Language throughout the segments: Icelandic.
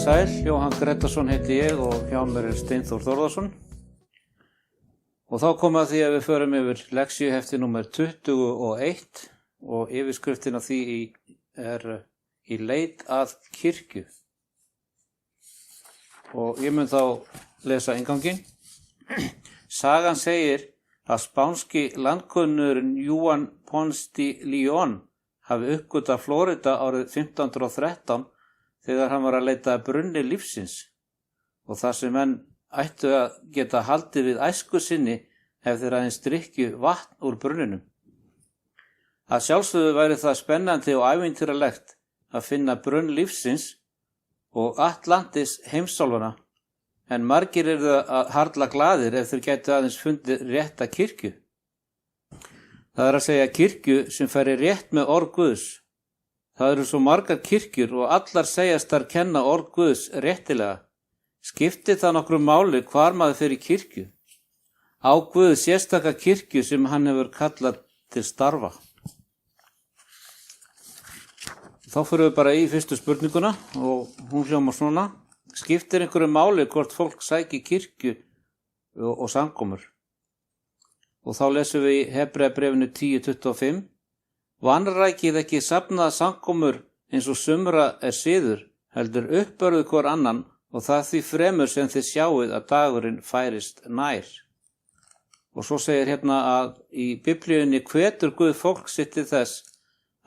sæl, Jóhann Gretarsson heiti ég og hjá mér Steinþór Þórðarsson. Og þá komum að því að við förum yfir leksíuhefti númer 21 og yfirskriftin af því er í leit að kirkju. Og ég mun þá lesa innganginn. Sagan segir að spánski landkönnuðurinn Juan Ponce de León hafi uppgötvað Flórída árið 1513 þegar hann var að leita að brunni lífsins og þar sem menn ættu að geta haldið við æsku sinni ef þeir aðeins drykkju vatn úr brunninum. Að sjálfsögðu væri það spennandi og ævintýralegt að finna brunn lífsins og Atlantis heimsálfana, en margir eru að harla glaðir ef þeir gætu aðeins fundið rétta kirkju. Það er að segja kirkju sem færi rétt með orð Guðs. Það eru svo margar kirkjur og allar segjast þar kenna orð Guðs réttilega. Skiptir það nokkru máli hvar maður fer í kirkju? Á Guð sérstaka kirkju sem hann hefur kallað til starfa. Þá fyrir við bara í fyrstu spurninguna og hún hljómar svona. Skiptir einhverju máli hvort fólk sæki kirkju og samkomur? Og þá lesum við í Hebreabréfinu 10:25. Vanrækið ekki safnaða samkomur eins og sumra er siður, heldur uppbörðu hvor annan og það því fremur sem þið sjáið að dagurinn færist nær. Og svo segir hérna að í Biblíunni hvetur Guð fólk sitt til þess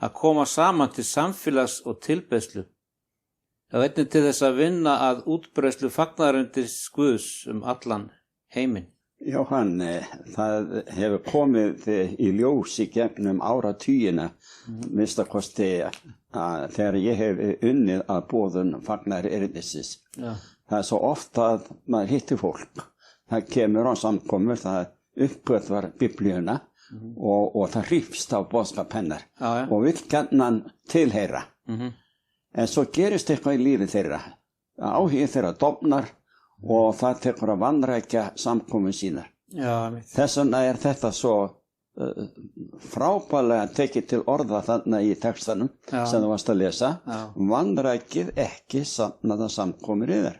að koma saman til samfélags og tilbeiðslu. Það einnig til þess að vinna að útbreiðslu fagnaðarindis Guðs allan heiminn. Jóhann, það hefur komið í ljós í gegnum áratugina, minnstakosti þegar ég hef unnið að boðun fagnaðarerindisins. Ja. Það er svo oft að maður hittir fólk. Það kemur á samkomur, það uppgötvar Biblíuna og það hrifst á boðskap hennar og vill gjarnan tilheyra. En svo gerist eitthvað í lífi þeirra. Áhugi þeirra dofnar og það tekur að vanrækja samkomin sínar. Þess vegna er þetta svo frábærlega tekið til orða þarna í textanum sem þú varst að lesa. Vanrækið ekki safnaða samkomur yðar.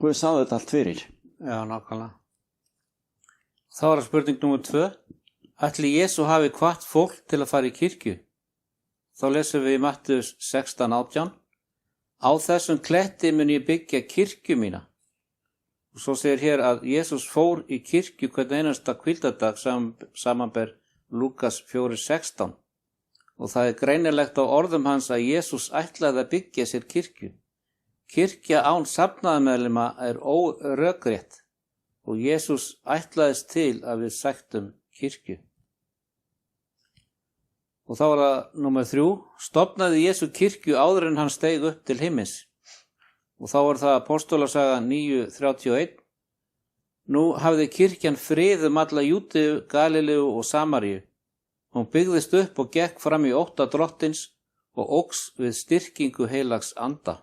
Guð sá þetta allt fyrir. Já, nákvæmlega. Þá er spurning númer 2. Ætli Jesú hafi hvatt fólk til að fara í kirkju? Þá lesum við í Mattheus 16:18. Á þessum kletti mun ég byggja kirkju mína. Og svo segir hér að Jesús fór í kirkju hvern einasta hvíldardag samanber Lúkas 4:16. Og það er greinilegt á orðum hans að Jesús ætlaði að byggja sér kirkju. Kirkja án safnaðarmeðlima er órökrétt og Jesús ætlaðist til að við sæktum kirkju. Og þá er það númer 3. Stofnaði Jesú kirkju áður en hann steig upp til himins. Og þá er það Apostolasaga 9:31. Nú hafði kirkjan frið alla Júdeu, Galileu og Samaríu. Hún byggðist upp og gekk fram í ótta drottins og óx við styrkingu heilags anda.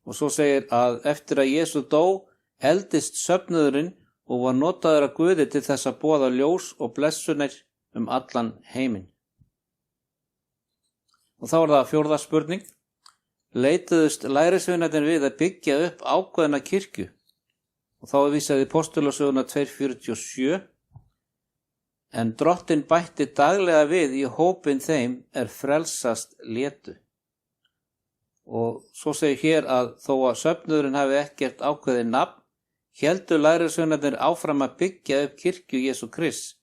Og svo segir að eftir að Jesú dó, eldist söfnuðurinn og var notaður að Guði til þess að boða ljós og blessunir allan heiminn. Og þá er það 4. spurning. Leituðust lærisveinarnir við að byggja upp ákveðna kirkju? Og þá er vísað í Postulasöguna 2:47. En drottinn bætti daglega við í hópinn þeim er frelsast létu. Og svo segir hér að þó að söfnuðurinn hafi ekkert ákveðið nafn, héldu lærisveinarnir áfram að byggja upp kirkju Jesú Krists.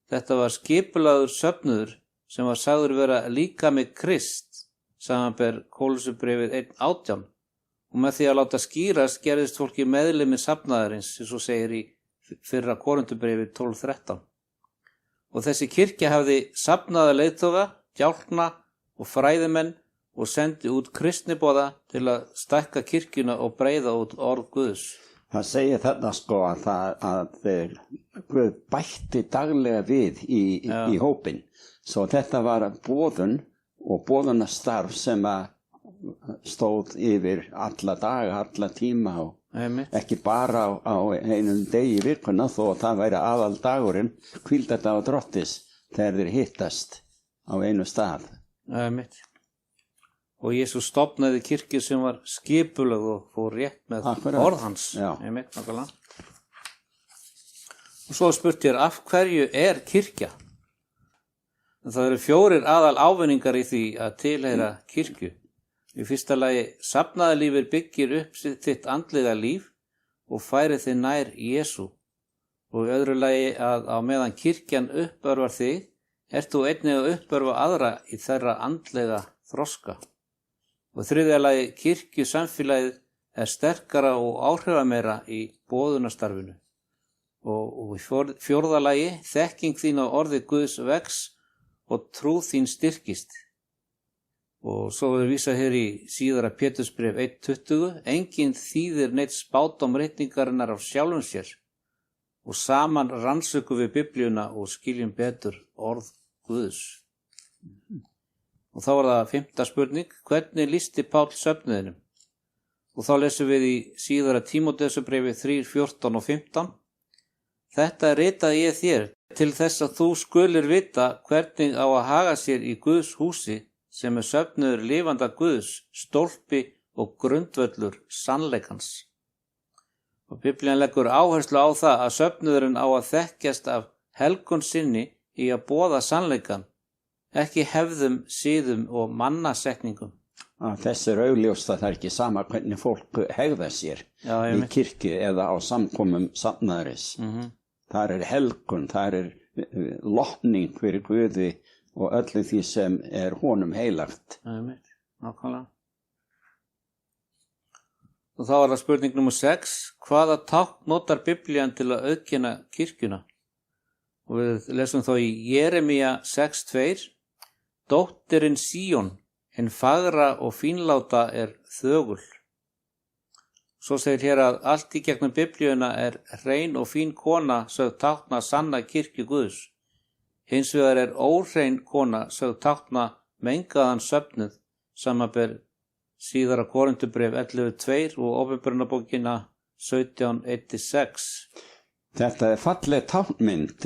Þetta var skipulagður söfnuður sem var sagður vera líka með Krist, samanber Kólussubréfið 1:18. Og með því að láta skýrast gerðist fólki meðlimi safnaðarins, eins og segir í fyrra Korinthubréfið 12:13. Og þessi kirkja hafði safnaða leiðtoga, djákna og fræðimenn og sendi út kristniboða til að stækka kirkjuna og breiða út orð Guðs. Það segir þarna sko að Guð bætti daglega við í hópinn. Svo þetta var boðun og boðunastarf sem að stóð yfir alla daga, alla tíma og ekki bara á einum degi í vikuna þó að það væri aðal dagurinn, hvíldardagur Drottis þegar þeir hittast á einu stað. Og Jesús stofnaði kirkju sem var skipulögð og fór rétt með orð hans. Einmitt, nákvæmlega. Og svo spurt ég, af hverju er kirkja? Það eru 4 aðal ávinningar í því að tilheyra kirkju. Í fyrsta lagi, safnaðarlífið byggir upp þitt andlega líf og færir þig nær Jesú. Og í öðru lagi að á meðan kirkjan uppörvar þig, ert þú einnig að uppörfa aðra í þeirra andlega þroska. Og í þriðja lagi, kirkjusamfélagið er sterkara og áhrifameira í boðunarstarfinu. Og í fjórða lagi, þekking þín á orði Guðs vex og trúð þín styrkist. Og svo er vísað hér í síðara Pétursbréf 1:20, enginn þýðir neitt spádóm ritningarinnar af sjálfum sér og saman rannsökum við Biblíuna og skiljum betur orð Guðs. Og þá var það 5. spurning, hvernig lýsti Páll söfnuðinum? Og þá lesum við í síðara Tímóteusarbréfi 3:14 og 15. Þetta ritaði ég þér til þess að þú skulir vita hvernig á að haga sér í Guðs húsi sem er söfnuður lifanda Guðs, stólpi og grundvöllur sannleikans. Og Biblían leggur áherslu á það að söfnuðurinn á að þekkjast af helgun sinni í að boða sannleikan, ekki hefðum, siðum og mannasetningum. Þess er augljóst að það er ekki sama hvernig fólk hegða sér í kirkju eða á samkomum safnaðarins. Þar er helgun, þar er lotning fyrir Guði og öllu því sem er honum heilagt. Nákvæmlega. Og þá er það spurning nummer 6. Hvaða tákn notar Biblían til að auðkenna kirkjuna? Og við lesum þá í Jeremía 6:2. Dóttirin Síón, hinn fagra og fínláta er þögul. Svo segir hér að allt í gegnum Biblíuna er hrein og fín kona sögð tákna sanna kirkju Guðs. Hins vegar er óhrein kona sögð tákna mengaðan söfnuð, samanber síðara Korinthubréf 11:2 og Opinberunarbókina 17:1-6. Þetta er falleg táknmynd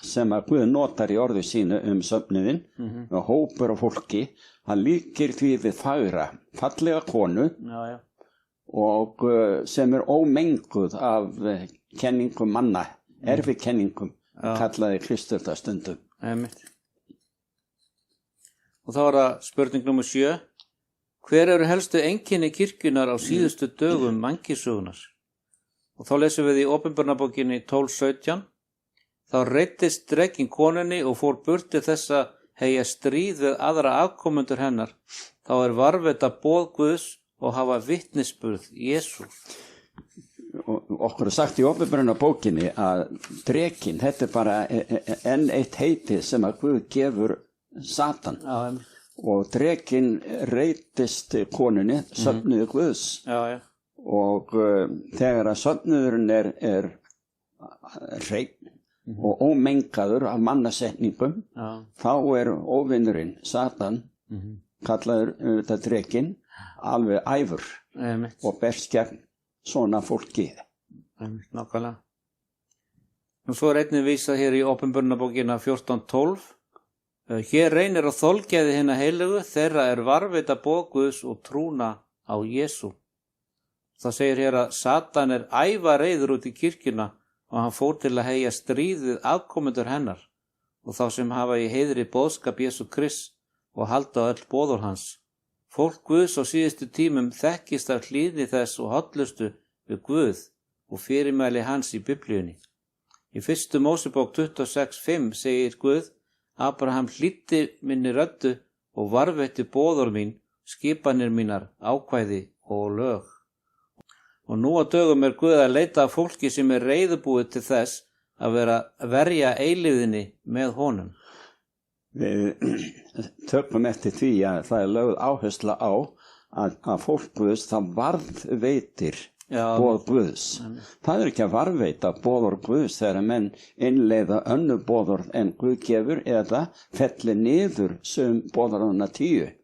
sem að Guð notar í orðu sínu söfnuðinn og hópur af fólki. Hann líkir því við fagra, fallega konu og sem er ómenguð af kenningum manna, erfikenningum, kallaði Kristur það stundum. Og þá er það spurning nummer 7. Hver eru helstu einkenni kirkjunar á síðustu dögum mannkynssögunnar? Og þá lesum við í Opinberunarbókinni 12:17. Þá reiddist drekinn konunni og fór burt til þess að heyja stríð við aðra afkomendur hennar. Þá er varðveita boð Guðs og hafa vitnisburð Jesú. Okkur er sagt í Opinberunarbókinni að drekinn, þetta er bara enn eitt heiti sem að Guð gefur Satan. Og drekinn reiddist konunni, söfnuði Guðs. Og þegar að söfnuðurinn er hreinn og ómengaður af mannasetningum, þá er óvinnurinn Satan, kallaður þetta drekinn, alveg æfur og berst gegn svona fólki. Nákvæmlega. Og svo er einnig vísað hér í Opinberunarbókina 14:12. Hér reynir á þolgæði hinna heilögu, þeirra er varðveita boð Guðs og trúna á Jesú. Það segir hér að Satan er ævareiður út í kirkjuna og hann fór til að heyja stríð við afkomendur hennar og þá sem hafa í heiðri boðskap Jesú Krist og halda öll boðorð hans. Fólk Guðs á síðustu tímum þekkist af hlýðni þess og hollustu við Guð og fyrirmæli hans í Biblíunni. Í 1. Mósebók 26:5 segir Guð, Abraham hlýddi minni röddu og varðveitti boðorð mín, skipanir mínar, ákvæði og lög. Og nú á dögum er Guð að leita af fólki sem er reiðubúið til þess að verja eilífðinni með honum. Við tökum eftir því að það er lögð áhersla á að fólk Guðs það varðveitir boð Guðs. Það er ekki að varðveita boðorð Guðs þegar menn innleiða önnur boðorð en Guð gefur eða fellir niður sem boðorðuna 10.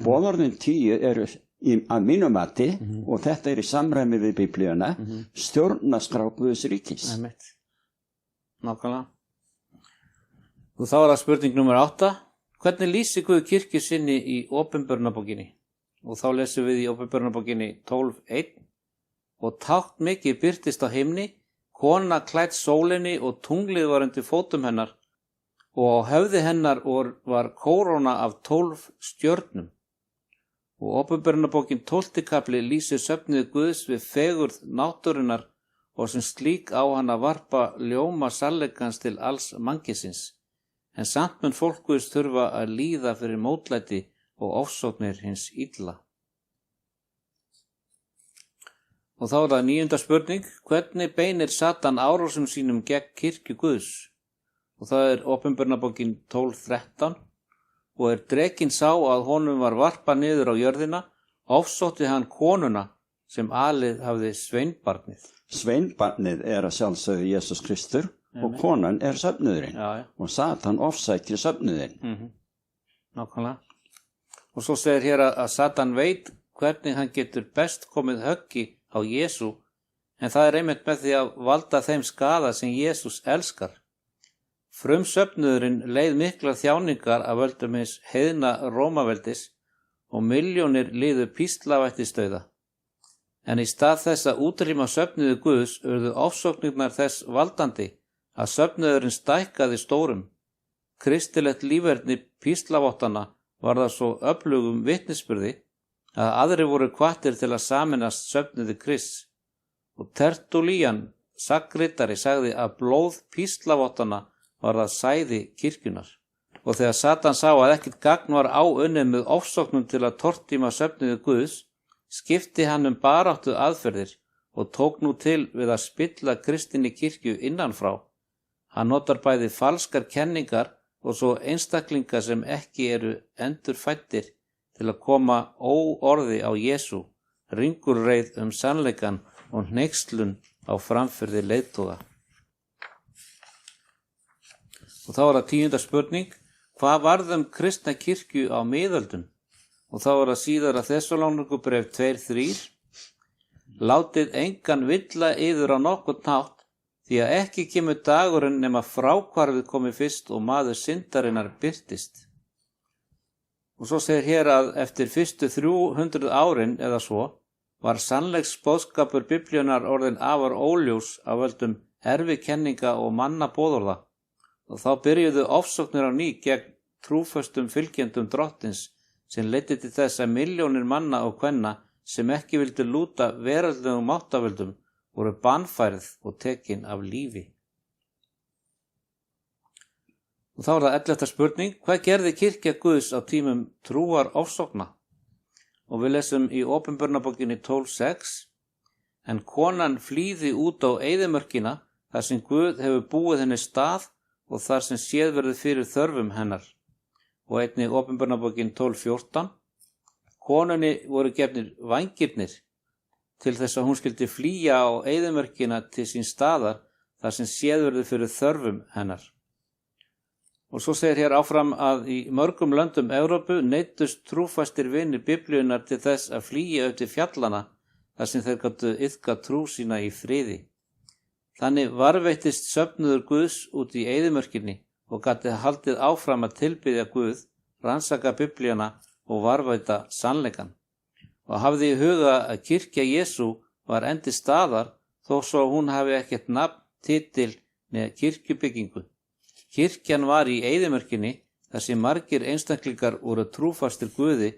Boðorðin 10 eru að mínu mati, og þetta er í samræmi við Biblíuna, stjórnarskrá Guðs ríkis. Nákvæmlega. Og þá er það spurning nummer 8. Hvernig lýsir Guð kirkju sinni í Opinberunarbókinni? og þá lesum við í Åpenbarunarbókinni 12:1: Og tákn mikið birtist á himni, kona klædd sólinni og tunglið var undir fótum hennar, og á höfði hennar var kóróna af 12 stjörnum. Og Åpenbarunarbókin 12. kafli lýsir söfnuði Guðs við fegurð náttúrunnar og sem slík á hann að varpa ljóma sannleikans til alls mannkynsins. En samt mun fólk Guðs þurfa að líða fyrir mótlæti og ofsóknir hins illa. Og þá það 9. spurning: hvernig beinir Satan árásum sínum gegn kirkju Guðs? Og það Åpenbarunarbókin 12:13: og drekinn sá að honum var varpað niður á jörðina, ofsótti hann konuna sem alið hafði sveinbarnið. Sveinbarnið að sjálfsögðu Jesús Kristur og konan söfnuðurinn. Og Satan ofsækir söfnuðinn. Nákvæmlega. Og svo segir hér að Satan veit hvernig hann getur best komið höggi á Jesú, en það einmitt með því að valda þeim skaða sem Jesús elskar. Frumsöfnuðurinn leið miklar þjáningar af völdum hins heiðna Rómaveldis og milljónir liðu píslavættisdauða. En í stað þess að útrýma söfnuði Guðs urðu ofsóknirnar þess valdandi að söfnuðurinn stækkaði stórum. Kristilegt líferni píslavottana var það svo öflugum vitnisburði að aðrir voru hvattir til að sameinast söfnuði Krists. Og Tertúlían sagnritari sagði að blóð píslavottana var það sæði kirkjunar. Og þegar Satan sá að ekkert gagn var áunnið með ofsóknum til að tortíma söfnuði Guðs, skipti hann baráttu aðferðir og tók nú til við að spilla kristinni kirkju innanfrá. Hann notar bæði falskar kenningar og svo einstaklinga sem ekki eru endurfæddir til að koma óorði á Jesú, ringulreið sannleikann og hneykslun á framfyrði leiðtoga. Og þá það 10. spurning: hvað varð kristna kirkju á miðöldum? Og þá það síðara Þessalónikubréf 2:3: látið engan villa yður á nokkurn hátt, því að ekki kemur dagurinn nema fráhvarfið komi fyrst og maður syndarinnar birtist. Og svo segir hér að eftir fyrstu 300 árin eða svo var sannleiksboðskapur Biblíunnar orðinn afar óljós af völdum erfikenninga og mannaboðorða, og þá byrjuðu ofsóknir á ný gegn trúföstum fylgjendum drottins sem leiddi til þess að milljónir manna og kvenna sem ekki vildu lúta veraldlegum máttavöldum voru bannfærð og tekin af lífi. Og þá það 11. spurning: hvað gerði kirkja Guðs á tímum trúar ofsókna? Og við lesum í Åpenbarunarbókinni 12:6: en konan flýði út á eyðimörkina þar sem Guð hefur búið henni stað og þar sem séð verður fyrir þörfum hennar. Og einnig Åpenbarunarbókin 12:14: konunni voru gefnir vængirnir til þess að hún skyldi flýja á eyðimörkina til sín staðar þar sem séð verður fyrir þörfum hennar. Og svo segir hér áfram að í mörgum löndum Evrópu neyddust trúfastir vinir Biblíunnar til þess að flýja upp til fjallana þar sem þeir gátu iðka trú sína í friði. Þannig varveittist söfnuður Guðs út í eyðimörkinni og gátu haldið áfram að tilbiðja Guð, rannsaka Biblíuna og varveita sannleikann. Og hafði í huga að kirkja Jesú var endi staðar þó svo hún hafi ekkert nafn, titil með kirkjubyggingu. Kirkjan var í eyðimörkinni þar sem margir einstaklingar voru trúfastir Guði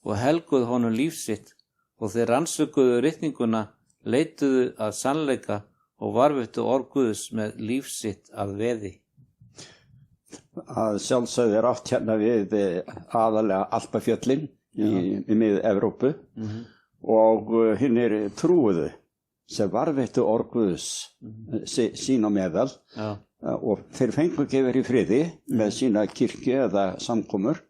og helguðu honum lífsitt, og þeir rannsökuðu ritninguna, leituðu að sannleika og varveittu orð Guðs með lífsitt að veði. Að sjálfsögðu átt hérna við aðalega Alpafjöllin í mið-Evrópu og hinnir trúuðu sem varveittu orð Guðs sín á meðal. Og þeir fengu ekki verið í friði með sína kirkju eða samkomur,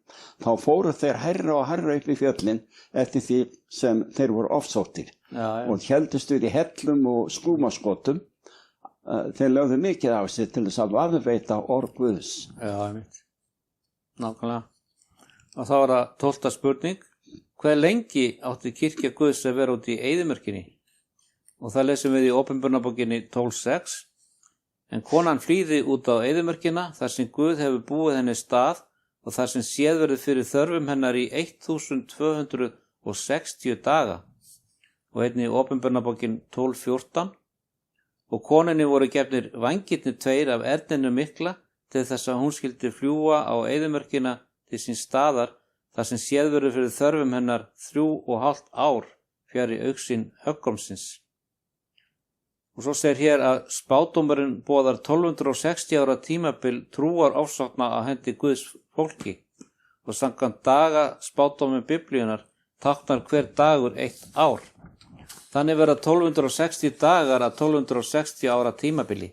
þá fóru þeir hærra og hærra upp í fjöllin eftir því sem þeir voru ofsóttir og héldust við í hellum og skúmaskotum. Þeir lögðu mikið á sig til þess að varðveita orð Guðs. Já, einmitt. Nákvæmlega. Og þá var það 12. spurning: hve lengi átti kirkja Guðs að vera út í eyðimörkinni? Og það lesum við í Åpenbarunarbókinni 12:6: en konan flýði út á eyðimörkina þar sem Guð hefur búið henni stað og þar sem séð verður fyrir þörfum hennar í 1260 360 daga og einnig Opinberunarbókin 12:14 og konunni voru gefnir vængirnir 2 af erninum mikla til þess að hún skyldi fljúga á eyðimörkina til síns staðar þar sem séð verður fyrir þörfum hennar 3,5 ár fjarri augsýn höggormsins. Og svo segir hér að spádómurinn boðar 1260 ára tímabil trúar ofsókna á hendi Guðs fólki og samkvæmt daga spádómi Biblíunnar táknar hver dagur 1 ár. Þannig verða 1260 dagar að 1260 ára tímabili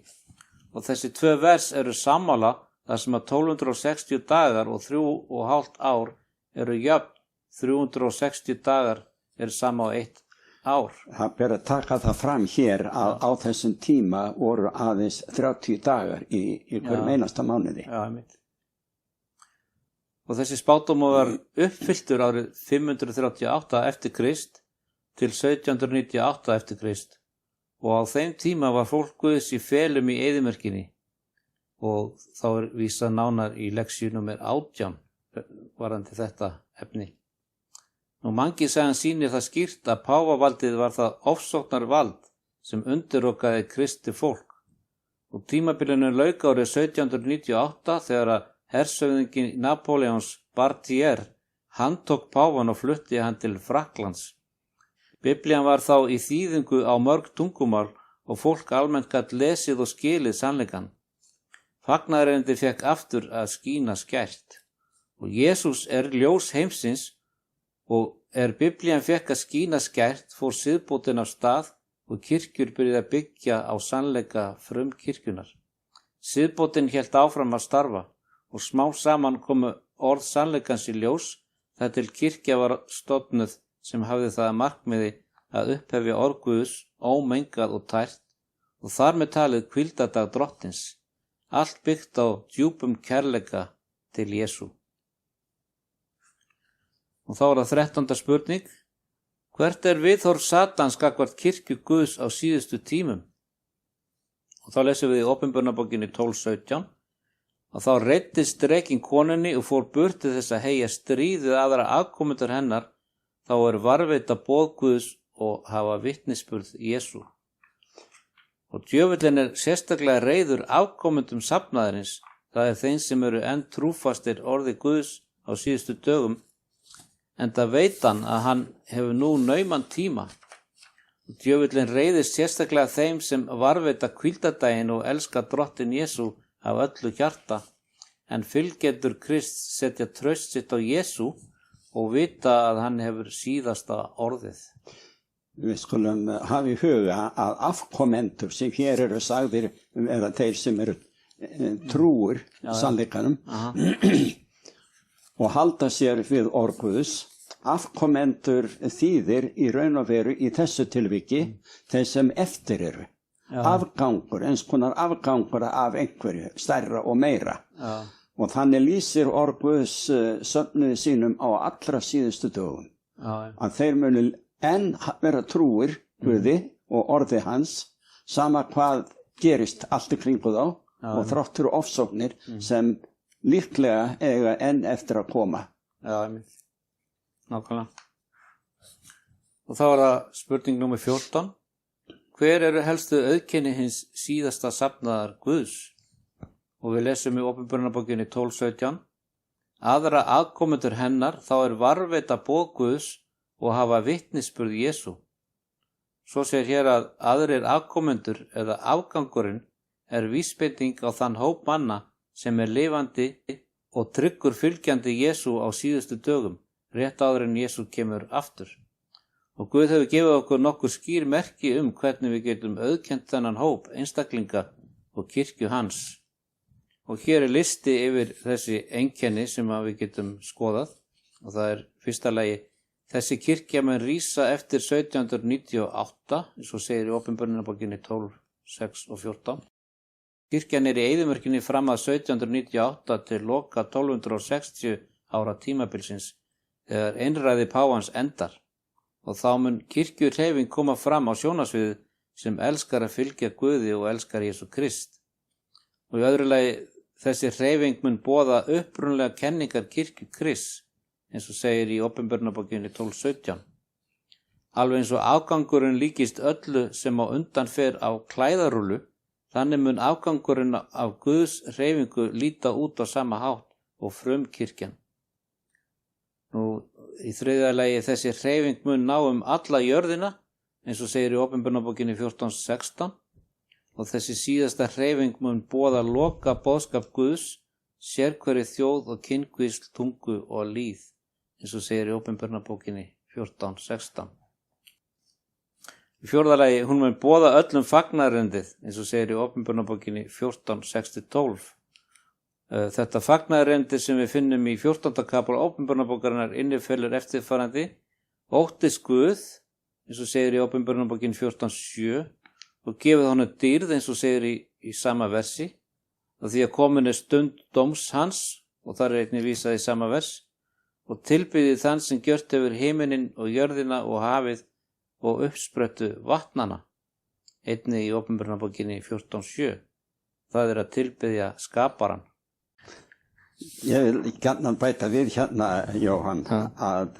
og þessi 2 vers eru sammála þar sem að 1260 dagar og 3,5 ár eru jöfn, 360 dagar eru sama á 1 ár. Það ber að taka það fram hér að á þessum tíma voru aðeins 30 dagar í hverjum einasta mánuði. Já, einmitt. Og þessi spádómur var uppfylltur árið 538 eftir Krist til 1798 eftir Krist og á þeim tíma var fólk Guðs í felum í eyðimörkinni og þá er vísað nánar í lexíu númer 18 varðandi þetta efni. Nú mangi sagan sýnir það skýrt að pávavaldið var það ofsóknarvald sem undirrokaði kristi fólk og tímabilinu lauk árið 1798 þegar að hersöfðingi Napóleons Bartier handtók pávan og flutti hann til Frakklands. Biblían var þá í þýðingu á mörg tungumál og fólk almennt gat lesið og skilið sannleikann. Fagnaðareindi fekk aftur að skína skært og Jesús er ljós heimsins og Biblían fekk að skína skært fór siðbótin af stað og kirkjur byrjuði að byggja á sannleika frumkirkjunar. Siðbótin hélt áfram að starfa og smá saman komu orð sannleikans í ljós þar til kirkja var stofnuð sem hafði það að markmiði að upphefja orð Guðs ómengað og tært og þar með talið hvíldardag drottins, allt byggt á djúpum kærleika til Jesú. Og þá er það 13. spurning. Hvert er viðhorf Satans gagnvart kirkju Guðs á síðustu tímum? Og þá lesum við í Opinberunarbókinni 12:17 og þá reiddist drekinn konunni og fór burt til þess að heyja stríð við aðra afkomendur hennar, þá er varðveita boð Guðs og hafa vitnisburð Jesú. Og djöfullinn er sérstaklega reiður afkomendum safnaðarins, það er þeim sem eru enn trúfastir orði Guðs á síðustu dögum, enda veit hann að hann hefur nú nauman tíma. Og djöfullinn reiðist sérstaklega þeim sem varðveita hvíldardaginn og elska drottin Jesú af öllu hjarta, en fylgjendur Krist setja traust sitt á Jesú og vita að hann hefur síðasta orðið. Við skulum hafa í huga að afkomendur sem hér eru sagðir eða þeir sem eru trúur sannleikanum og halda sér við orð Guðs, afkomendur þýðir í raun og veru í þessu tilviki þeir sem eftir eru. Afgangur, eins konar afgangur af einhverju, stærra og meira. Og þannig lýsir orð Guðs söfnuði sínum á allra síðustu dögum. Að þeir munu enn vera trúir Guði og orði hans, sama hvað gerist allt í kringu þá og þráttur ofsóknir sem líklega eiga enn eftir að koma. Já, nákvæmlega. Og þá er það spurning númer 14. Hver eru helstu auðkenni hins síðasta safnaðar Guðs? Og við lesum í Opinberunarbókinni 12:17. Aðra afkomendur hennar þá er varðveita boð Guðs og hafa vitnisburð Jesú. Svo segir hér að aðrir afkomendur eða afgangurinn er vísbending á þann hóp manna sem er lifandi og tryggur fylgjandi Jesú á síðustu dögum, rétt áður en Jesú kemur aftur. Og Guð hefur gefið okkur nokkur skýr merki hvernig við getum auðkennt þennan hóp einstaklinga og kirkju hans. Og hér er listi yfir þessi einkenni sem við getum skoðað og það er fyrsta lagi: þessi kirkja mun rísa eftir 1798, eins og segir í Opinberunarbókinni 12:6 og 14. Kirkjan er í eyðimörkinni fram að 1798 til loka 1260 ára tímabilsins þegar einræði páfans endar og þá mun kirkjuhreyfing koma fram á sjónarsviðið sem elskar að fylgja Guði og elskar Jesú Krist. Og í öðru lagi þessi hreyfing mun boða upprunalega kenningar kirkju Krists eins og segir í Opinberunarbókinni 12:17. Alveg eins og afgangurinn líkist öllu sem á undan fer á klæðarúllu, þannig mun afgangurinn af Guðs hreyfingu líta út á sama hátt og frumkirkjan. Nú, í þriðja lagi þessi hreyfing mun ná alla jörðina, eins og segir í Opinberunarbókinni 14:16, og þessi síðasta hreyfing mun boða loka boðskap Guðs, sérhverri þjóð og kynkvísl, tungu og lýð, eins og segir í Opinberunarbókinni 14:16. Í fjórða lagi, hún mun boða öllum fagnaðarerindið, eins og segir í Opinberunarbókinni 14:6-12. Þetta fagnaðarerindi sem við finnum í 14. kapla Opinberunarbókarinnar innifelur eftirfarandi: óttist Guð, eins og segir í Opinberunarbókinni 14:7, og gefið honum dýrð, eins og segir í sama versi, og því að komin stund dóms hans, og þar einnig vísað í sama vers, og tilbyðið þann sem gjört hefur himininn og jörðina og hafið og uppsprettu vatnana, einnig í Opinberunarbókinni 14:7. Það að tilbyðja skaparan. Ég vil gjarnan bæta við hérna, Jóhann, að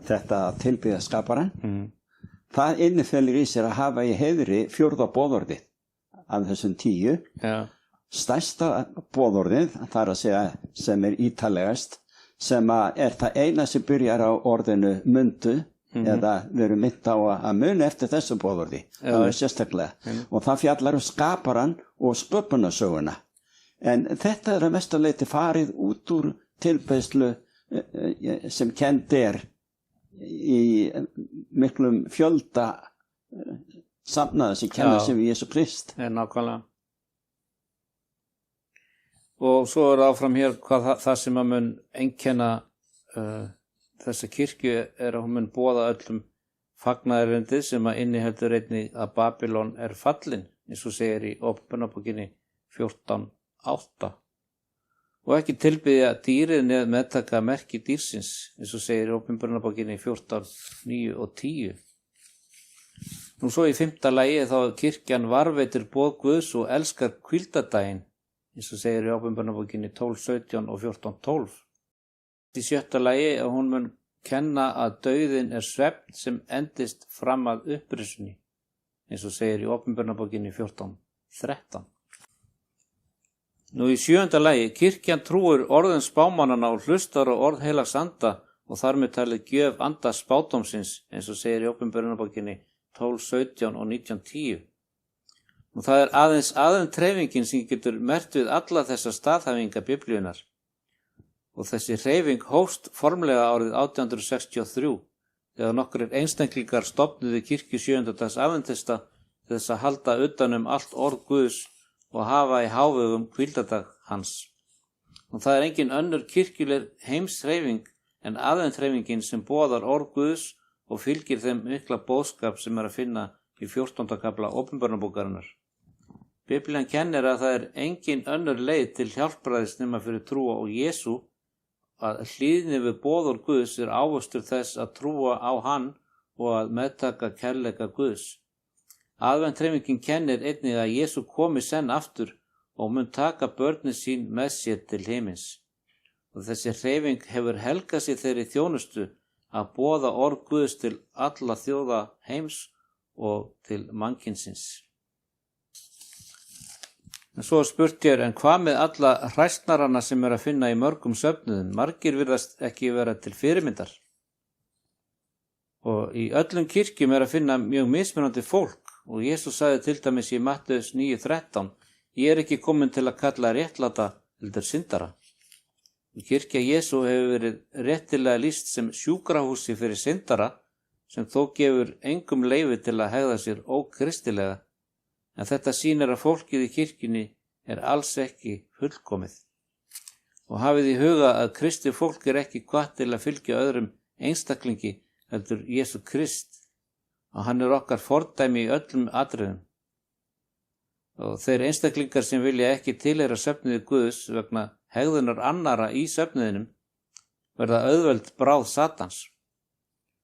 þetta að tilbyðja skaparan, það innifelur í sér að hafa í heiðri fjórða boðorðið af þessum 10. Já. Stærsta boðorðið, það að segja sem ítalegast, sem er það eina sem byrjar á orðinu mundu, eða við erum mynd á að muna eftir þessu boðorði, sérstaklega. Og það fjallar skaparan og sköpunarsöguna. En þetta að mestu leyti farið út úr tilbeiðslu sem kennd í miklum fjölda safnaða sem kenna sig við Jesú Krist. Nákvæmlega. Og svo áfram hér hvað það sem að mun einkenna þessa kirkju að hún mun boða öllum fagnaðarerindið sem að inniheldur einnig að Babylon fallin, eins og segir í Opinberunarbókinni 14:8. Og ekki tilbyðja dýrið neð meðtaka merki dýrsins, eins og segir í Opinberunarbókinni 14:9 og 10. Nú svo í 5. lagi þá kirkjan varveitir boð Guðs og elskar hvíldardaginn, eins og segir í Opinberunarbókinni 12:17 og 14:12. Í 7. lagi að hún mun kenna að dauðinn svefn sem endist fram að upprisunni, eins og segir í Opinberunarbókinni 14:13. Nú í 7. lagi, kirkjan trúir orðum spámannana og hlustar á orð heilags anda og þar með talið gjöf anda spádómsins, eins og segir í Opinberunarbókinni 12:17 og 19:10. Og það aðeins treyfingin sem getur merkt við alla þessa staðhæfinga Biblíunnar. Og þessi hreyfing hófst formlega árið 1863, þegar nokkrir einstaklingar stofnuðu kirkju 7. dags aðventista til þess að halda utan allt orð Guðs og hafa í hávegum hvíldardag hans. Og það engin önnur kirkjuleg heimshreyfing en aðventhreyfingin sem boðar orð Guðs og fylgir þeim mikla boðskap sem að finna í 14. kapla Opinberunarbókarinnar. Biblían kennir að það engin önnur leið til hjálpræðis nema fyrir trúa á Jesú, að hlýðni við boðorð Guðs ávöxtur þess að trúa á hann og að meðtaka kærleika Guðs. Aðventhreyfingin kennir einnig að Jesú komi senn aftur og mun taka börnin sín með sér til himins. Og þessi hreyfing hefur helgað sér þeirri þjónustu að boða orð Guðs til alla þjóða heims og til mannkynsins. En svo spurt ég, en hvað með alla hræsnarana sem að finna í mörgum söfnuðum? Margir virðast ekki vera til fyrirmyndar. Og í öllum kirkjum að finna mjög mismunandi fólk og Jesús sagði til dæmis í Mattheus 9:13, ég ekki komin til að kalla réttláta heldur syndara. Kirkja Jesú hefur verið réttilega lýst sem sjúkrahúsi fyrir syndara sem þó gefur engum leyfi til að hegða sér ókristilega. En þetta sýnir að fólkið í kirkjunni alls ekki fullkomið. Og hafið í huga að kristið fólk ekki hvatt til að fylgja öðrum einstaklingi heldur Jesú Krist. Og hann okkar fordæmi í öllum atriðum. Og þeir einstaklingar sem vilja ekki tilheyra söfnuði Guðs vegna hegðunar annara í söfnuðinum verða auðveld bráð Satans.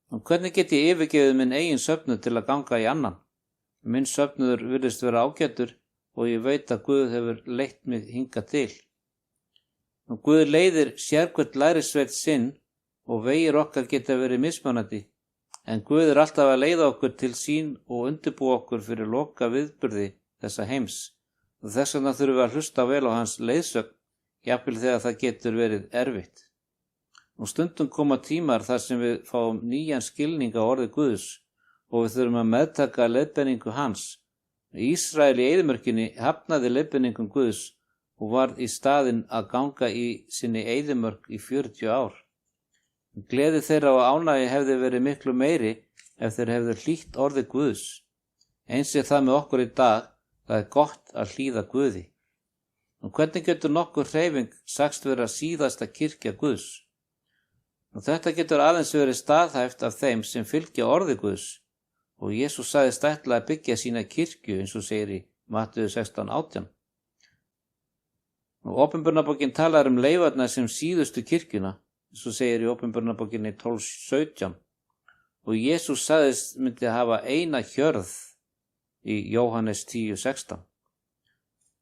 Og hvernig get ég yfirgefið minn eigin söfnuð til að ganga í annan? Minn söfnuður virðist vera ágætur og ég veit að Guð hefur leitt mig hingað til. Og Guð leiðir sérhvert lærisveinn sinn og vegir okkar geta verið mismunandi, en Guð alltaf að leiða okkur til sín og undirbúa okkur fyrir loka viðburði þessa heims. Og þess vegna þurfum við að hlusta vel á hans leiðsögn, jafnvel þegar það getur verið erfitt. Og stundum koma tímar þar sem við fáum nýjan skilning á orði Guðs og við þurfum að meðtaka leiðbeiningu hans. Ísrael í eyðimörkinni hafnaði leiðbeiningum Guðs og varð í staðinn að ganga í sinni eyðimörk í 40 ár. Gleði þeirra og ánægju hefði verið miklu meiri ef þeir hefðu hlýtt orði Guðs. Eins það með okkur í dag, það gott að hlýða Guði. Og hvernig getur nokkur hreyfing sagst vera síðasta kirkja Guðs? Og þetta getur aðeins verið staðhæft af þeim sem fylgja orði Guðs. Og Jesús sagðist ætla að byggja sína kirkju eins og segir í Matteus 16:18. Og Opinberunarbókin talar leifarnar sem síðustu kirkjuna, eins og segir í Opinberunarbókinni 12:17. Og Jesús sagðist myndi hafa eina hjörð í Jóhannes 10:16.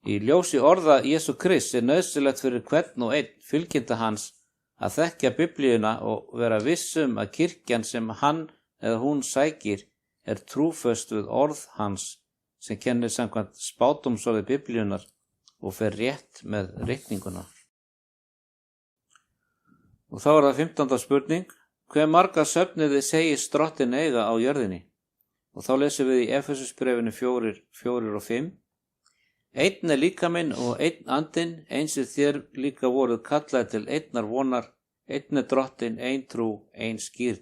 Í ljósi orða Jesú Krist nauðsynlegt fyrir hvern og einn fylgjenda hans að þekkja Biblíuna og vera vissum að kirkjan sem hann eða hún sækir trúföst við orð hans sem kennir samkvæmt spádómsorði Biblíunar og fer rétt með reikninguna. Og þá það 15. spurning. Hve marga söfniði segist Drottinn eiga á jörðinni? Og þá lesum við í Efesusbréfinu 4 og 5. Einn líkaminn og einn andinn, eins þér líka voruð kallaði til einnar vonar, einn Drottinn, ein trú, ein skírn.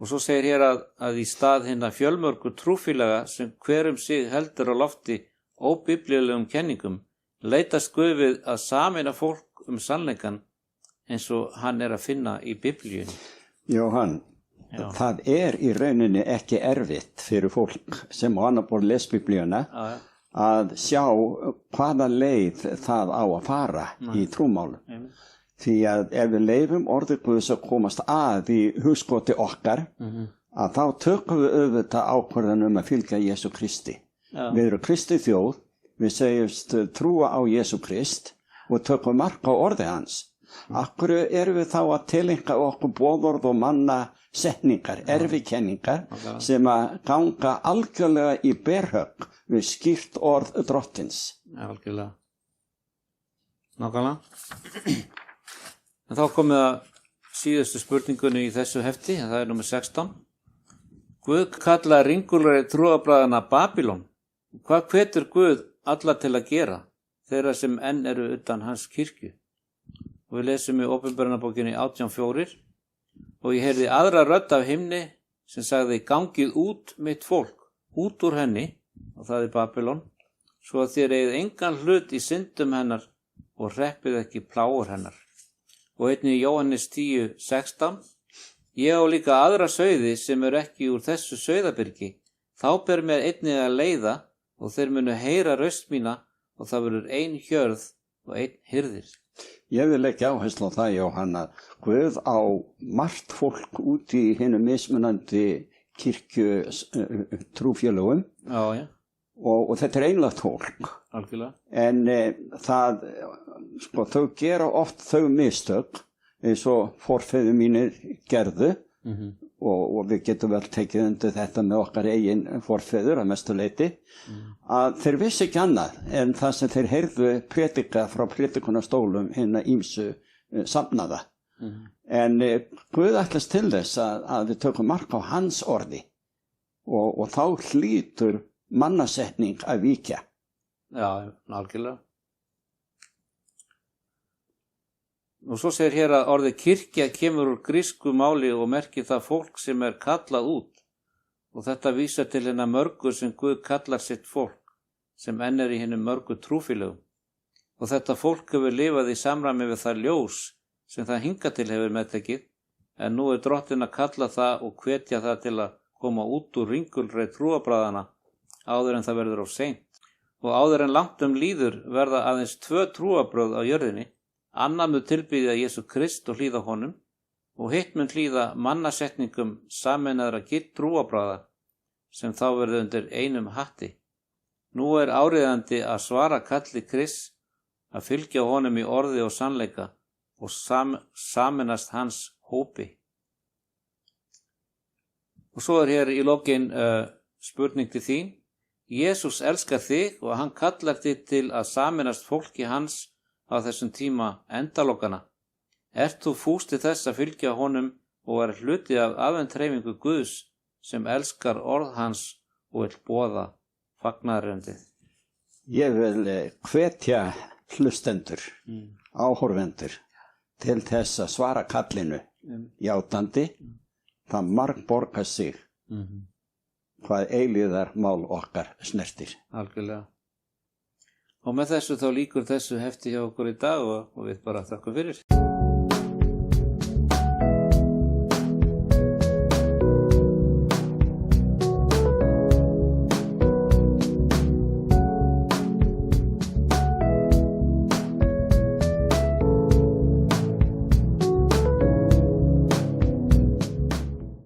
Og svo segir hér að í stað hinna fjölmörgu trúfélaga sem hver sig heldur á lofti óbiblíulegum kenningum, leitast Guð við að sameina fólk sannleikann eins og hann að finna í Biblíunni. Jóhann, það í rauninni ekki erfitt fyrir fólk sem á annar borð les Biblíuna að sjá hvaða leið það á að fara í trúmálum. Því að ef við leifum orðið Guðs að komast að í hugskoti okkar, að þá tökum við auðvitað ákvörðun að fylgja Jesú Kristi. Við erum Kristi þjóð, við segjumst trúa á Jesú Krist og tökum mark á orði hans. Akkur erum við þá að tileinka okkur boðorð og manna setningar, erfikenningar sem að ganga algjörlega í berhögg við skýrt orð Drottins. Algjörlega. Nákvæmlega. En þá komum við að síðustu spurningunni í þessu hefti, það númer 16. Guð kallaði ringulræði trúarbragðana Babylon. Hvað hvetur Guð alla til að gera, þeirra sem enn eru utan hans kirkju? Og við lesum í Opinberunarbókinni 18:4 og ég heyrði aðra rödd af himni sem sagði gangið út mitt fólk, út úr henni, og það Babylon, svo að þér eigið engan hlut í syndum hennar og hreppið ekki plágur hennar. Og einnig í Jóhannes 10:16, ég á líka aðra sauði sem ekki úr þessu sauðabyrgi, þá ber mér einnig að leiða og þeir munu heyra röst mína og það verður ein hjörð og ein hirðir. Ég vil ekki áherslu á það, Jóhann, að Guð á margt fólk út í hinum mismunandi kirkju trúfélögum og þetta einlægt fólk. Algjörlega. En þau gera oft þau mistök eins og forfeður mínir gerðu og við getum vel tekið undir þetta með okkar eigin forfeður að mestu leyti, að þeir vissi ekki annað en það sem þeir heyrðu predika frá predikunarstólum hinna ýmsu safnaða. En Guð ætlast til þess að við tökum mark á hans orði og þá hlýtur mannasetning að víkja. Já, algjörlega. Og svo segir hér að orðið kirkja kemur úr grísku máli og merkir það fólk sem kallað út. Og þetta vísar til hinna mörgu sem Guð kallar sitt fólk, sem enn í hinum mörgu trúfélögum. Og þetta fólk hefur lifað í samræmi við það ljós sem það hingað til hefur meðtekið, en nú Drottinn að kalla það og hvetja það til að koma út úr ringulræði trúarbragðana áður en það verður of seint. Og áður en langt líður verða aðeins 2 trúarbrögð á jörðinni. Annað mun tilbiðja Jesú Krist og hlýða honum og hitt mun hlýða mannasetningum sameinaðra gilt trúarbragða sem þá verður undir einum hatti. Nú áríðandi að svara kalli Krist, að fylgja honum í orði og sannleika og sameinast hans hópi. Og svo hér í lokin spurning til þín. Jesús elskar þig og hann kallar þig til að sameinast fólki hans á þessum tíma endalokana. Ert þú fús til þess að fylgja honum og vera hluti af afhendreifingu Guðs sem elskar orð hans og vill boða fagnaðarerindið? Ég vil hvetja hlustendur, áhorfendur til þess að svara kallinu játandi. Það margborgar sig hvað eilíðar mál okkar snertir. Algjörlega. Og með þessu þá lýkur þessu hefti hjá okkur í dag og við bara þakkum fyrir.